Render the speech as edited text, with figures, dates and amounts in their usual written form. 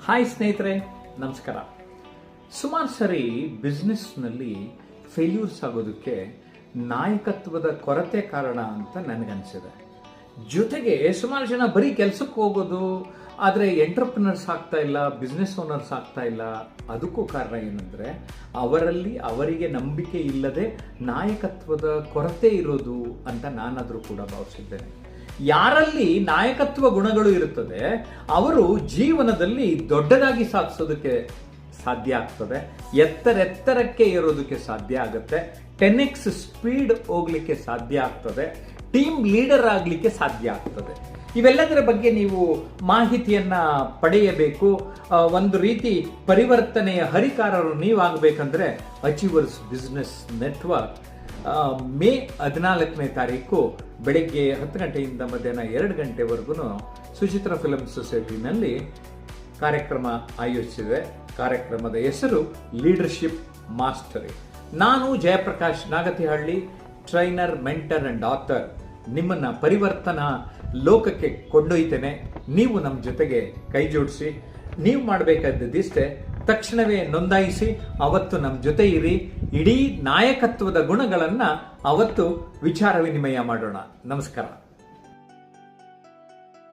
Hi ಸ್ನೇಹಿತರೆ, ನಮಸ್ಕಾರ. ಸುಮಾರು ಸರಿ ಬಿಸ್ನೆಸ್ನಲ್ಲಿ ಫೇಲ್ಯೂರ್ಸ್ ಆಗೋದಕ್ಕೆ ನಾಯಕತ್ವದ ಕೊರತೆ ಕಾರಣ ಅಂತ ನನಗನ್ಸಿದೆ. ಜೊತೆಗೆ ಸುಮಾರು ಜನ ಬರೀ ಕೆಲಸಕ್ಕೆ ಹೋಗೋದು, ಆದರೆ ಎಂಟರ್ಪ್ರಿನರ್ಸ್ ಆಗ್ತಾ ಇಲ್ಲ, ಬಿಸ್ನೆಸ್ ಓನರ್ಸ್ ಆಗ್ತಾ ಇಲ್ಲ. ಅದಕ್ಕೂ ಕಾರಣ ಏನಂದರೆ ಅವರಿಗೆ ನಂಬಿಕೆ ಇಲ್ಲದೆ ನಾಯಕತ್ವದ ಕೊರತೆ ಇರೋದು ಅಂತ ನಾನಾದರೂ ಕೂಡ ಭಾವಿಸಿದ್ದೇನೆ. ಯಾರಲ್ಲಿ ನಾಯಕತ್ವ ಗುಣಗಳು ಇರುತ್ತದೆ ಅವರು ಜೀವನದಲ್ಲಿ ದೊಡ್ಡದಾಗಿ ಸಾಧಿಸೋದಕ್ಕೆ ಸಾಧ್ಯ ಆಗ್ತದೆ, ಎತ್ತರೆತ್ತರಕ್ಕೆ ಏರೋದಕ್ಕೆ ಸಾಧ್ಯ ಆಗುತ್ತೆ, 10x ಸ್ಪೀಡ್ ಹೋಗ್ಲಿಕ್ಕೆ ಸಾಧ್ಯ ಆಗ್ತದೆ, ಟೀಮ್ ಲೀಡರ್ ಆಗಲಿಕ್ಕೆ ಸಾಧ್ಯ ಆಗ್ತದೆ. ಇವೆಲ್ಲದರ ಬಗ್ಗೆ ನೀವು ಮಾಹಿತಿಯನ್ನ ಪಡೆಯಬೇಕು. ಒಂದು ರೀತಿ ಪರಿವರ್ತನೆಯ ಹರಿಕಾರರು ನೀವಾಗಬೇಕಂದ್ರೆ ಅಚೀವರ್ಸ್ ಬಿಸ್ನೆಸ್ ನೆಟ್ವರ್ಕ್ ಮೇ 14ನೇ ತಾರೀಕು ಬೆಳಗ್ಗೆ 10 ಗಂಟೆಯಿಂದ ಮಧ್ಯಾಹ್ನ 2 ಗಂಟೆವರೆಗೂ ಸುಚಿತ್ರ ಫಿಲ್ಮ್ ಸೊಸೈಟಿನಲ್ಲಿ ಕಾರ್ಯಕ್ರಮ ಆಯೋಜಿಸಿದೆ. ಕಾರ್ಯಕ್ರಮದ ಹೆಸರು ಲೀಡರ್ಶಿಪ್ ಮಾಸ್ಟರಿ. ನಾನು Jayaprakash Nagathihalli, trainer, mentor and author, ನಿಮ್ಮನ್ನ ಪರಿವರ್ತನಾ ಲೋಕಕ್ಕೆ ಕೊಂಡೊಯ್ತೇನೆ. ನೀವು ನಮ್ಮ ಜೊತೆಗೆ ಕೈ ಜೋಡಿಸಿ. ನೀವು ಮಾಡಬೇಕಾದದ್ದಿಷ್ಟೇ, ತಕ್ಷಣವೇ ನೋಂದಾಯಿಸಿ, ಅವತ್ತು ನಮ್ಮ ಜೊತೆ ಇರಿ. ಇಡೀ ನಾಯಕತ್ವದ ಗುಣಗಳನ್ನ ಅವತ್ತು ವಿಚಾರ ವಿನಿಮಯ ಮಾಡೋಣ. ನಮಸ್ಕಾರ.